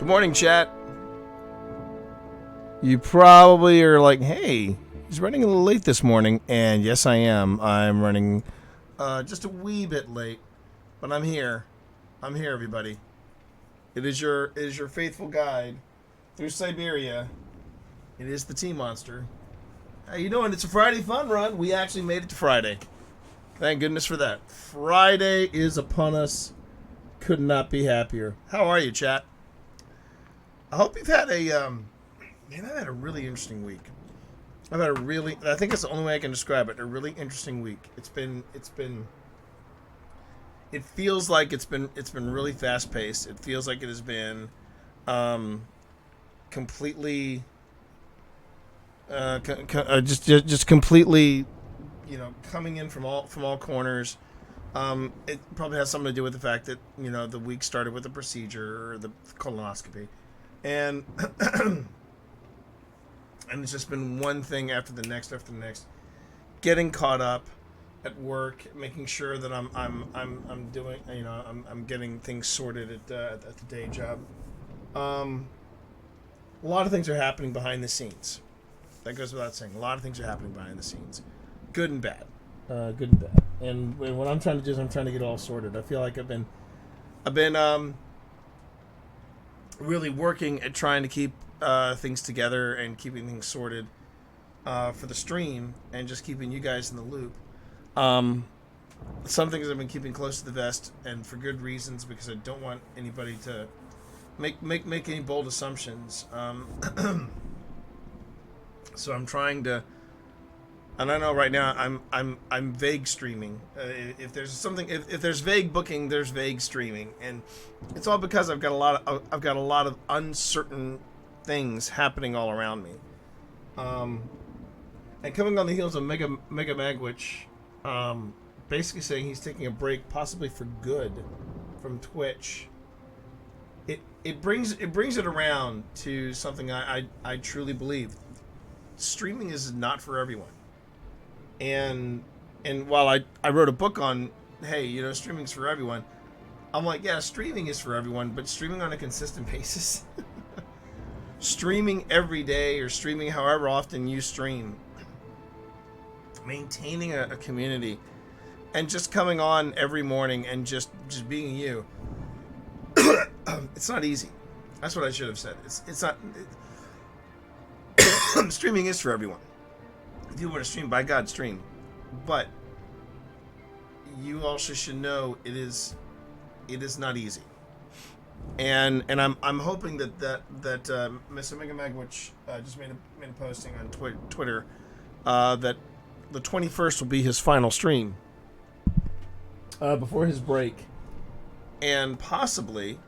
Good morning, chat. You probably are like, hey, he's running a little late this morning. And yes, I am. I'm running just a wee bit late. But I'm here. I'm here, everybody. It is your faithful guide through Siberia. It is the Tea Monster. How you doing? It's a Friday fun run. We actually made it to Friday. Thank goodness for that. Friday is upon us. Could not be happier. How are you, chat? I hope you've had I've had a really interesting week. I think it's the only way I can describe it, a really interesting week. It feels like it's been really fast paced. It feels like it has been completely just completely, coming in from all corners. It probably has something to do with the fact that, the week started with a procedure or the colonoscopy. And and it's just been one thing after the next, getting caught up at work, making sure that I'm doing, I'm getting things sorted at the day job. A lot of things are happening behind the scenes. That goes without saying. A lot of things are happening behind the scenes, good and bad. And what I'm trying to do is I'm trying to get it all sorted. I feel like I've been really working at trying to keep things together and keeping things sorted for the stream and just keeping you guys in the loop. Some things I've been keeping close to the vest, and for good reasons, because I don't want anybody to make any bold assumptions. So I'm trying to And I know right now I'm vague streaming. If there's something, if there's vague booking, there's vague streaming, and it's all because I've got a lot of uncertain things happening all around me. Um, and coming on the heels of Mega Magwitch, basically saying he's taking a break, possibly for good, from Twitch. It brings it around to something I truly believe. Streaming is not for everyone. And while I wrote a book on, hey, streaming's for everyone, I'm like, yeah, streaming is for everyone, but streaming on a consistent basis. Streaming every day, or streaming however often you stream, maintaining a community, and just coming on every morning and just being you. It's not easy. That's what I should have said. It's not. Streaming is for everyone. If you want to stream, by God, stream. But you also should know it is not easy. And I'm hoping that Mr. Mega Magwitch just made a posting on Twitter that the 21st will be his final stream before his break, and possibly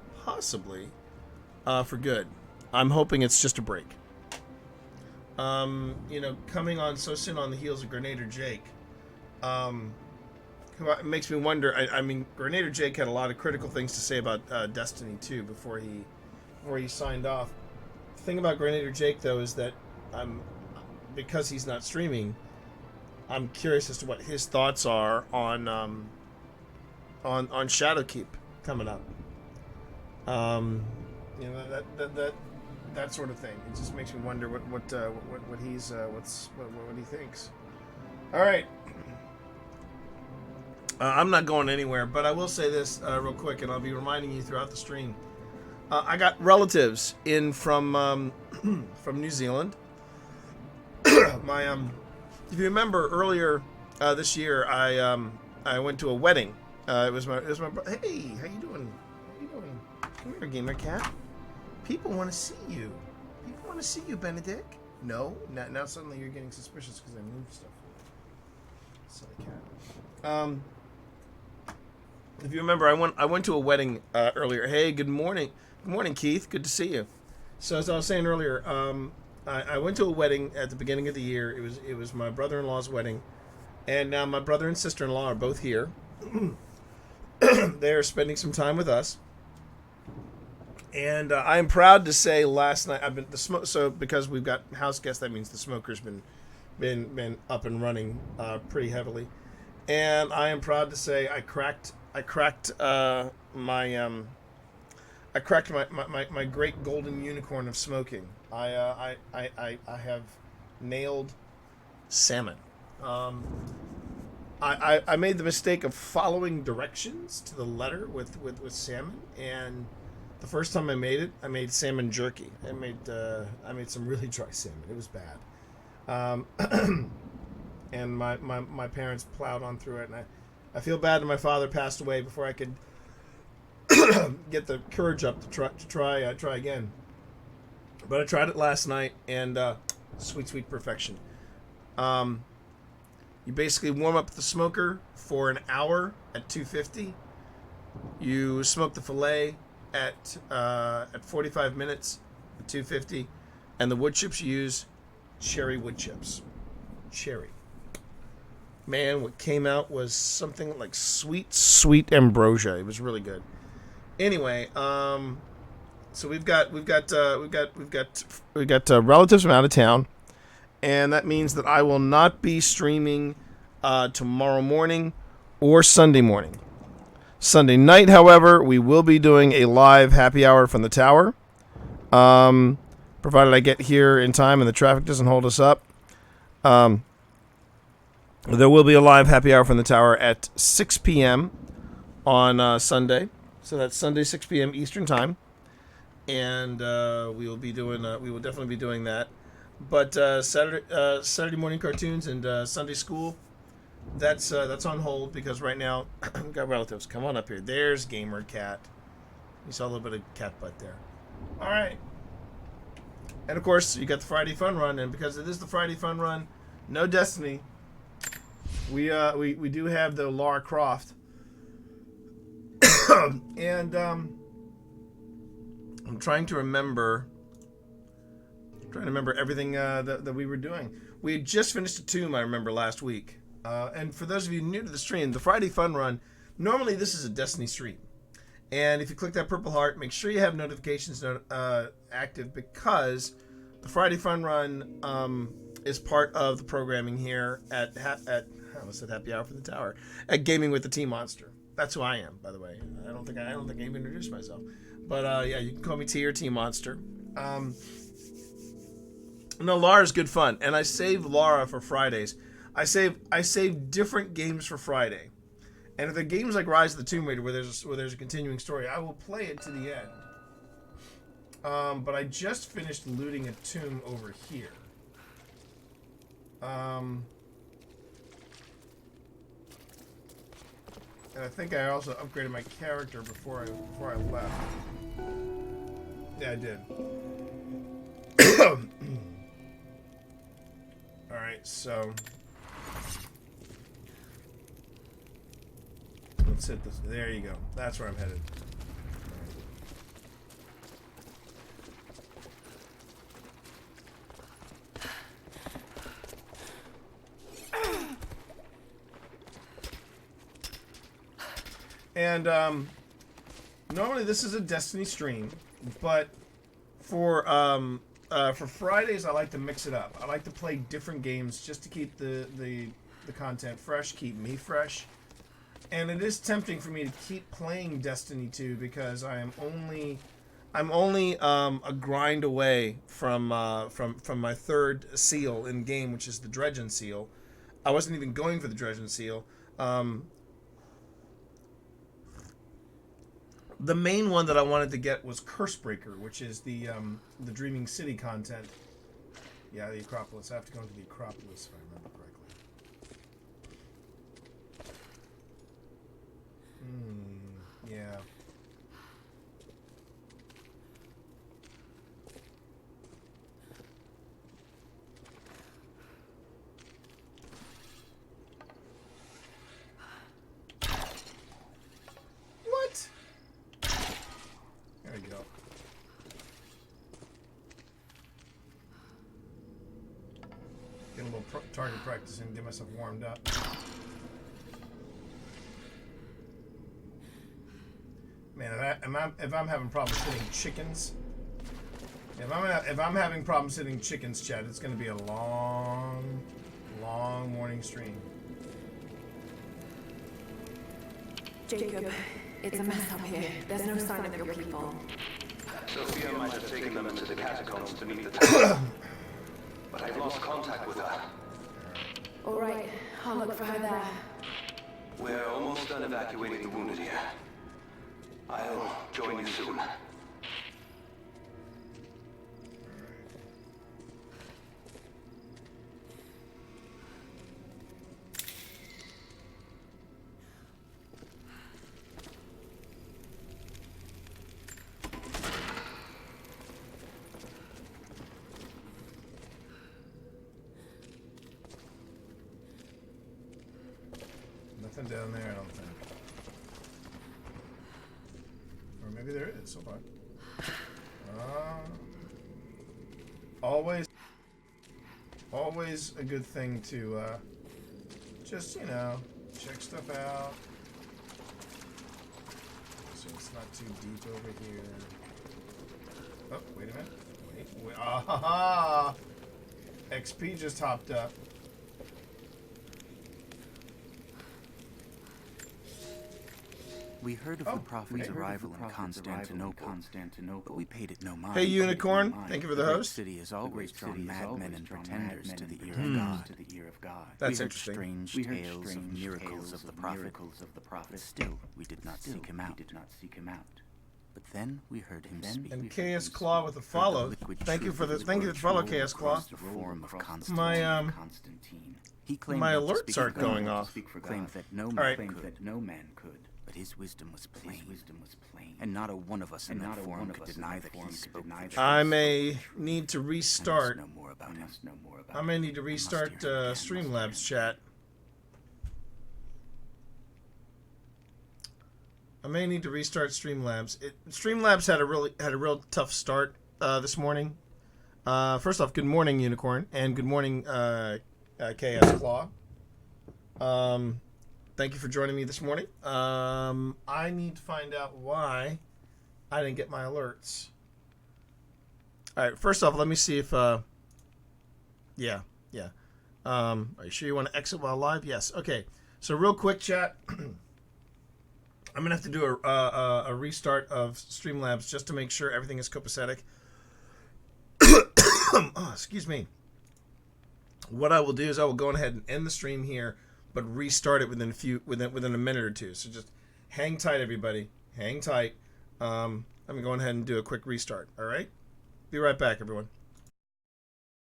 for good. I'm hoping it's just a break. Coming on so soon on the heels of Grenadier Jake, who makes me wonder. I mean, Grenadier Jake had a lot of critical things to say about Destiny 2 before he signed off. The thing about Grenadier Jake, though, is that because he's not streaming, I'm curious as to what his thoughts are on Shadowkeep coming up. That sort of thing. It just makes me wonder what he thinks. All right, I'm not going anywhere, but I will say this real quick, and I'll be reminding you throughout the stream. I got relatives in from New Zealand. If you remember earlier this year, I went to a wedding. It was my hey, how you doing? Come here, gamer cat. People want to see you. People want to see you, Benedict. No? Now suddenly you're getting suspicious because I moved stuff. Silly cat. If you remember, I went to a wedding earlier. Hey, good morning. Good morning, Keith. Good to see you. So as I was saying earlier, I went to a wedding at the beginning of the year. It was my brother-in-law's wedding. And now my brother and sister-in-law are both here. They are spending some time with us. And I am proud to say, last night I've been so because we've got house guests, that means the smoker's been up and running pretty heavily, and I am proud to say I cracked my great golden unicorn of smoking. I have nailed salmon. I made the mistake of following directions to the letter with salmon, and the first time I made salmon jerky. I made some really dry salmon. It was bad. And my parents plowed on through it, and I feel bad that my father passed away before I could get the courage up to try again. But I tried it last night, and sweet perfection. You basically warm up the smoker for an hour at 250. You smoke the fillet at 45 minutes at 250, and the wood chips you use, cherry wood chips. Cherry. Man, what came out was something like sweet ambrosia. It was really good. Anyway, so we've got relatives from out of town, and that means that I will not be streaming tomorrow morning or Sunday morning. Sunday night, however, we will be doing a live happy hour from the tower, provided I get here in time and the traffic doesn't hold us up. There will be a live happy hour from the tower at 6 p.m. on Sunday, so that's Sunday 6 p.m. Eastern time, and we will definitely be doing that. But Saturday morning cartoons and Sunday school, that's on hold because right now we've got relatives. Come on up here. There's Gamer Cat. You saw a little bit of cat butt there. All right. And of course, you got the Friday Fun Run, and because it is the Friday Fun Run, no Destiny, We do have the Lara Croft, and I'm trying to remember everything that we were doing. We had just finished a tomb, I remember, last week. And for those of you new to the stream, the Friday Fun Run, normally this is a Destiny stream. And if you click that purple heart, make sure you have notifications active, because the Friday Fun Run is part of the programming here at I almost said Happy Hour for the Tower, at Gaming with the Tea Monster. That's who I am, by the way. I don't think I even introduced myself. But yeah, you can call me T or Tea Monster. No, Lara's good fun, and I save Lara for Fridays. I save different games for Friday, and if they're games like Rise of the Tomb Raider, where there's a continuing story, I will play it to the end. But I just finished looting a tomb over here. And I think I also upgraded my character before I left. Yeah, I did. All right, so let's hit this. There you go. That's where I'm headed. And normally this is a Destiny stream, but for Fridays I like to mix it up. I like to play different games just to keep the content fresh, keep me fresh. And it is tempting for me to keep playing Destiny 2 because I'm only a grind away from my third seal in game, which is the Dredgen seal. I wasn't even going for the Dredgen seal. The main one that I wanted to get was Cursebreaker, which is the Dreaming City content. Yeah, the Acropolis. I have to go into the Acropolis if I remember correctly. Yeah. What? There we go. Get a little target practice and get myself warmed up. Man, if I'm having problems hitting chickens, if I'm having problems hitting chickens, chat, it's going to be a long morning stream. Jacob, it's a mess up here. There's no sign of your people. Sophia might have taken them into the catacombs to meet the tower, but I've lost contact with her. All right, I'll look for her there. We're almost done evacuating the wounded here. I'll join you soon. Nothing down there, I don't think. Or maybe there is. Hold on. Always a good thing to just, check stuff out. So it's not too deep over here. Oh, wait a minute. Wait. Ah! XP just hopped up. We heard of the prophet's arrival in Constantinople, but we paid it no mind. Hey, Unicorn, thank you for the host. The city has always drawn madmen and pretenders to the ear of God. That's we heard interesting. Strange tales of miracles of the prophet. Still, we did not seek him out. But then we heard him speak. And KS Claw with a follow. Thank you for the follow, KS Claw. My alerts aren't going off. Claimed that no man could. But his wisdom was plain. And not a one of us in that forum could deny that he spoke. I may need to restart. No more about him. I may need to restart Streamlabs chat. I may need to restart Streamlabs. Streamlabs had a real tough start this morning. First off, good morning, Unicorn, and good morning, KS Claw. Thank you for joining me this morning. I need to find out why I didn't get my alerts. All right, first off, let me see if yeah. Are you sure you want to exit while live? Yes. Okay. So real quick, chat. I'm gonna have to do a restart of Streamlabs just to make sure everything is copacetic. Oh, excuse me. What I will do is I will go ahead and end the stream here, but restart it within a minute or two. So just hang tight, everybody. Hang tight. I'm gonna go ahead and do a quick restart. All right. Be right back, everyone.